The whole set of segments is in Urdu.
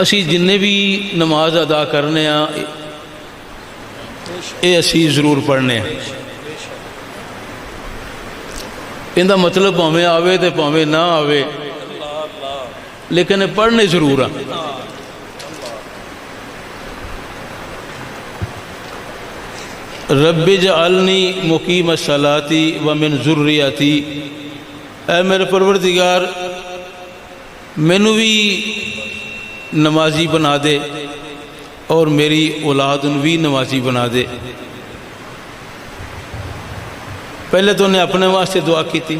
اسی جننے بھی نماز ادا کرنے یہ اسی ضرور پڑھنے ان کا مطلب پاویں آوے تو پاویں نہ آوے لیکن پڑھنے ضرور ہیں. رب اجعلنی مقیم الصلاۃ ومن ذریتی، اے میرے پروردگار مینوں بھی نمازی بنا دے اور میری اولاد بھی نمازی بنا دے. پہلے تو انہیں اپنے واسطے دعا کی تھی.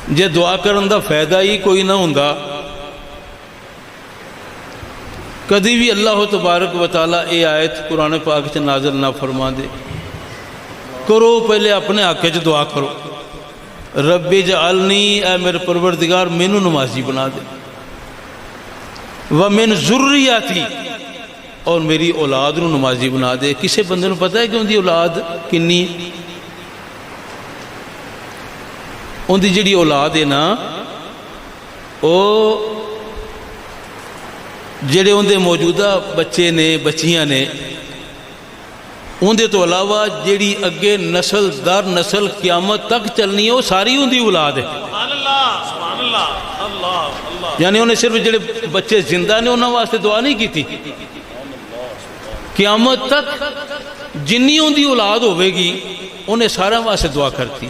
جے دعا کرن دا فائدہ ہی کوئی نہ ہوندا کدی بھی اللہ تبارک و تعالیٰ اے آیت قرآن پاک سے نازل نہ فرما دے. کرو پہلے اپنے حق وچ دعا کرو، رب اجعلنی، اے میرے پروردگار مینوں نمازی بنا دے، ومن ذریتی، اور میری اولاد نو نمازی بنا دے. کسے بندے نو پتہ ہے کہ ان دی اولاد کنی؟ ان دی جڑی اولاد ہے نا او جڑے ان دے موجودہ بچے نے بچیاں نے ان دے تو علاوہ جڑی اگے نسل در نسل قیامت تک چلنی ہے وہ ساری ان دی اولاد ہے. سبحان اللہ، اللہ اللہ. یعنی انہیں صرف جڑے بچے زندہ نے انہوں واسطے دعا نہیں کی تھی، قیامت تک جنی ان دی اولاد ہوئے گی انہیں سارا واسطے دعا کرتی.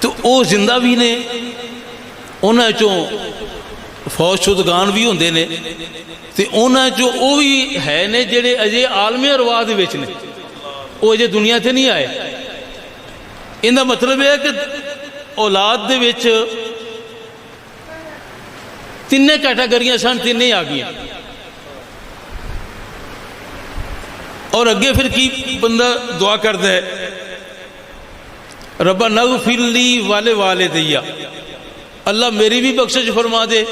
تو وہ زندہ بھی نے، انہیں چوں فوج شدگان بھی ہوندے نے، تے انہیں جو وہ بھی ہے نے جڑے اجے عالم ارواح دے وچ نے، وہ اجے دنیا تے نہیں آئے. ان دا مطلب ہے کہ اولاد دے وچ تینے کیٹاگریاں سن، تینے آ گئی. اور اگے پھر کی بندہ دعا کرتا ہے، ربنا اغفر لی ولوالدی، اللہ میری بھی بخشش فرما دے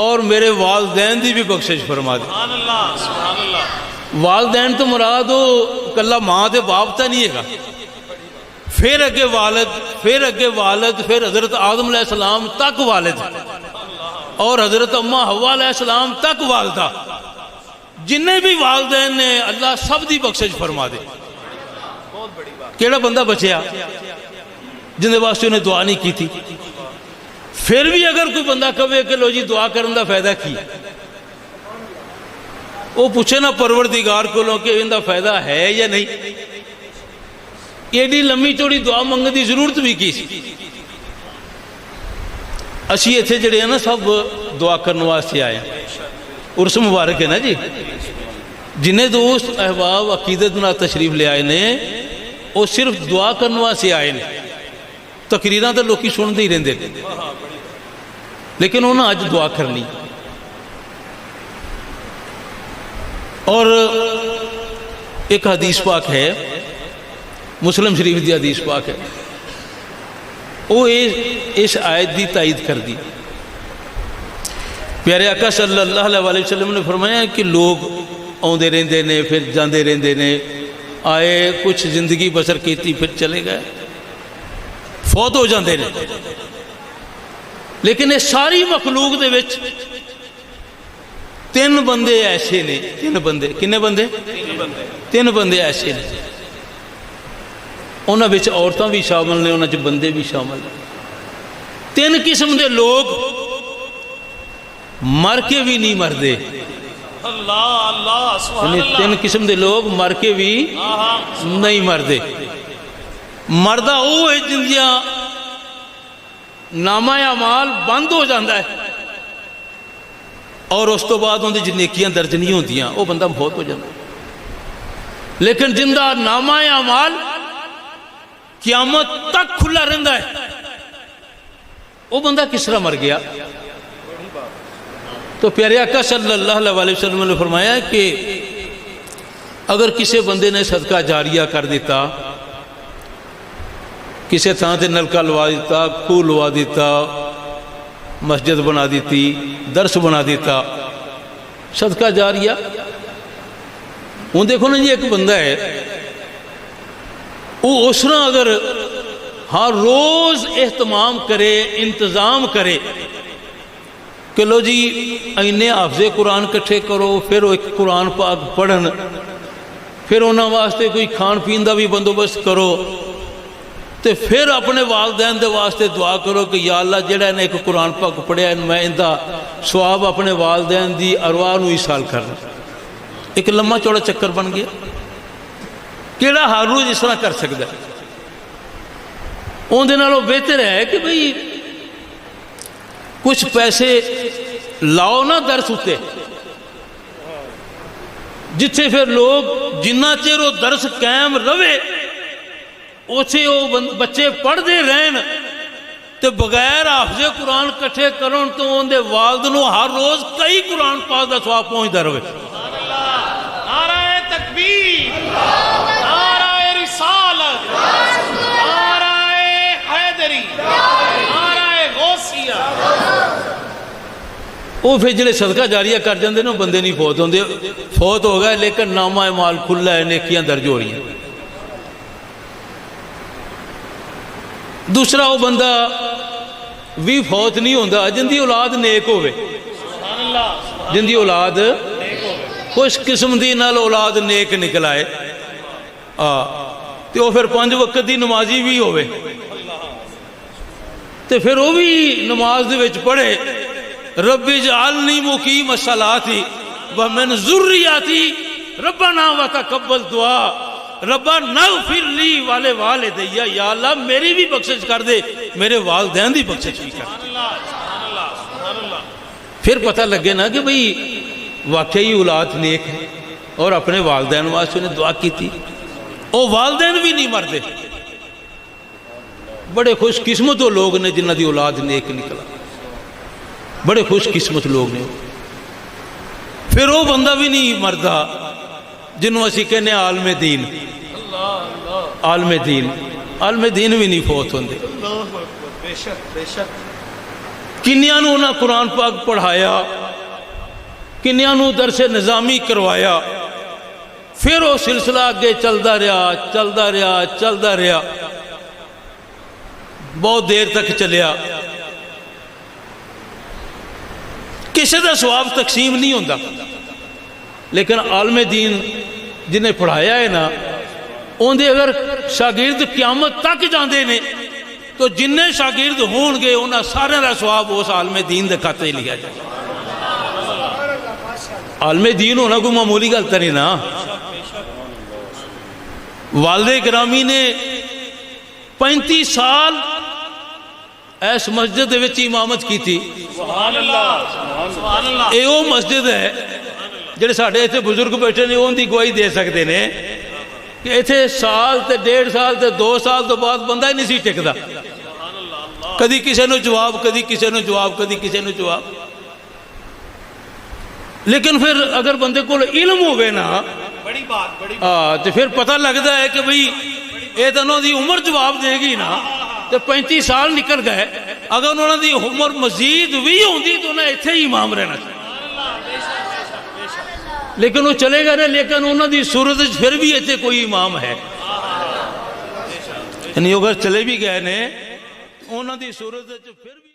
اور میرے والدین دی بھی بخشش فرما دے. سبحان اللہ، سبحان اللہ. والدین تو مراد ہو کلا ماں دے باپ تا نہیں ہے گا، پھر اگے والد، پھر اگے والد، پھر حضرت آدم علیہ السلام تک والد، اور حضرت اماں حوا علیہ السلام تک والدہ. جنہیں بھی والدین نے اللہ سب دی بخشش فرما دے. کیڑا بندہ بچیا جن دے واسطے انہیں دعا نہیں کی تھی؟ پھر بھی اگر کوئی بندہ کہے کہ لو جی دعا کرن دا فائدہ کی، وہ پوچھے نا پروردگار کو لو کہ ان دا فائدہ ہے یا نہیں. ایڈی لمبی چوڑی دعا منگنے دی ضرورت بھی کی سی. اسی ایتھے جڑے ہیں نا سب دعا کرنے واسطے آئے ہیں. عرس مبارک ہے نا جی. جنہیں دوست احباب عقیدت نہ تشریف لے آئے نے وہ صرف دعا کرنے واسطے آئے نے. تقریراں تو لوکی سن دے ہی رہندے لیکن انہوں نے آج دعا کرنی. اور ایک حدیث پاک ہے، مسلم شریف دی حدیث پاک ہے، وہ اس آیت دی تائید کر دی. پیارے آقا صلی اللہ علیہ وسلم نے فرمایا کہ لوگ آندے رہندے نے پھر جاندے رہندے نے، آئے کچھ زندگی بسر کیتی پھر چلے گئے، فوت ہو جاندے نے. لیکن یہ ساری مخلوق دے وچ تین بندے ایسے نے، تین بندے، کنے بندے؟ تین بندے ایسے نے. انہاں وچ عورتاں بھی شامل نے، انہاں وچ بندے بھی شامل نے. تین قسم دے لوگ مر کے بھی نہیں مردے. اللہ اللہ، سبحان اللہ. تین قسم دے لوگ مر کے بھی نہیں مردے. مردہ وہ ہے جن دیا نامہ اعمال بند ہو جاندہ ہے اور اس تو بعد ان دی نیکیاں درج نہیں ہوندیاں، وہ بندہ بہت ہو جاندہ ہے. لیکن جن دا نامہ اعمال قیامت تک کھلا رہندہ ہے وہ بندہ کس طرح مر گیا؟ تو پیارے آقا صلی اللہ علیہ وسلم نے فرمایا کہ اگر کسی بندے نے صدقہ جاریہ کر دیتا، کسی تھان تے نلکا لوا دیتا، کھو لوا دیتا، مسجد بنا دیتی، درس بنا دیتا، صدقہ جاریہ. ہوں دیکھو نا جی ایک بندہ ہے وہ اس طرح اگر ہر روز اہتمام کرے، انتظام کرے کہ لو جی اینے حافظ قرآن کٹھے کرو، پھر وہ ایک قرآن پاک پڑھن، پھر انہوں واسطے کوئی کھان پین دا بھی بندوبست کرو، تے پھر اپنے والدین دے واسطے دعا کرو کہ یا اللہ جڑا نے ایک قرآن پاک پڑھیا میں اندہ ثواب اپنے والدین دی ارواح نو ایصال کرنا۔ ایک لمحہ چوڑا چکر بن گیا، کیڑا ہر روز اس طرح کر سکتا ہے؟ ان دے نالوں بہتر ہے کہ بھئی کچھ پیسے لاؤ نا درس ہوتے، جتھے پھر لوگ جنہ چیر وہ درس قائم رہے اوچھے وہ بچے پڑھ دے رہن، تے بغیر حافظ قرآن کٹھے کرن تو ان دے والد نو ہر روز کئی قرآن پاک دا ثواب پہنچدا رہے۔ نعرہ تکبیر، نعرہ رسالت، نعرہ حیدری، نعرہ غوثیہ۔ وہ پھر جڑے صدقہ جاریہ کر جاندے نا بندے نہیں فوت ہوندے، فوت ہو گئے لیکن نامہ اعمال کھلا ہے، نیکیاں درج ہو رہی ہیں۔ دوسرا وہ بندہ بھی فوت نہیں ہوندا جن دی اولاد نیک ہوئے، جن دی اولاد خوش قسم دی نال اولاد نیک نکل آئے، تے وہ پھر 5 وقت دی نمازی بھی ہوئے، تے پھر وہ بھی نماز دے وچ پڑھے رب اجعلنی مقیم الصلاۃ ومن ذریتی ربنا وتقبل دعا ربنا اغفر لی والے والدی، یا اللہ میری بھی بخشش کر دے، میرے والدین دی بخشش بھی کر دے۔ پھر پتہ لگے نا کہ بھئی واقعی اولاد نیک ہے، اور اپنے والدین واسطے نے دعا کی تھی، وہ والدین بھی نہیں مردے۔ بڑے خوش قسمت وہ لوگ نے جنہ دی اولاد نیک نکلا، بڑے خوش قسمت لوگ نے۔ پھر وہ بندہ بھی نہیں مردہ جنہوں اسی کہنے عالم دین، عالم دین، عالم دین بھی نہیں فوت ہوندے۔ بے شک بے شک۔ کنیاں نو انہاں قرآن پاک پڑھایا، کنیاں نو درس نظامی کروایا، پھر وہ سلسلہ آگے چلدا رہا چلدا رہا چلدا رہا، بہت دیر تک چلیا، کسی دا ثواب تقسیم نہیں ہوندہ، لیکن عالم دین جنہیں پڑھایا ہے نا ان دے اگر شاگرد قیامت تک جاندے نے تو جننے شاگرد ہون گے انہاں سارے دا ثواب اس عالم دین دے کھاتے لیا جائے۔ عالم دین ہونا کوئی معمولی گل تو نہیں نا۔ والد گرامی نے 35 سال ایس مسجد دے وچ امامت کی تھی۔ سبحان اللہ سبحان اللہ۔ اے وہ مسجد ہے جڑے ساڑھے ایتھے بزرگ بیٹھے نے ان دی گواہی دے سکتے نے کہ ایتھے سال تے 1.5 سال تے 2 سال تو بعد بندہ ہی نہیں سی ٹکدا، کدی کسے نو جواب کدی کسے نو جواب کدی کسے نو جواب۔ لیکن پھر اگر بندے کو علم ہوئے نا بڑی بات بڑی بات، تو پھر پتہ لگتا ہے کہ بھئی اے تنوں دی عمر جواب دے گی نا، تو 35 سال نکل گئے، اگر انہوں دی عمر مزید بھی ہوندی تو انہیں ایتھے ہی امام رہنا چاہیے، لیکن وہ چلے گئے، لیکن انہوں دی صورت پھر بھی ایتھے کوئی امام ہے، یعنی اگر چلے بھی گئے نے انہوں دی صورت پھر بھی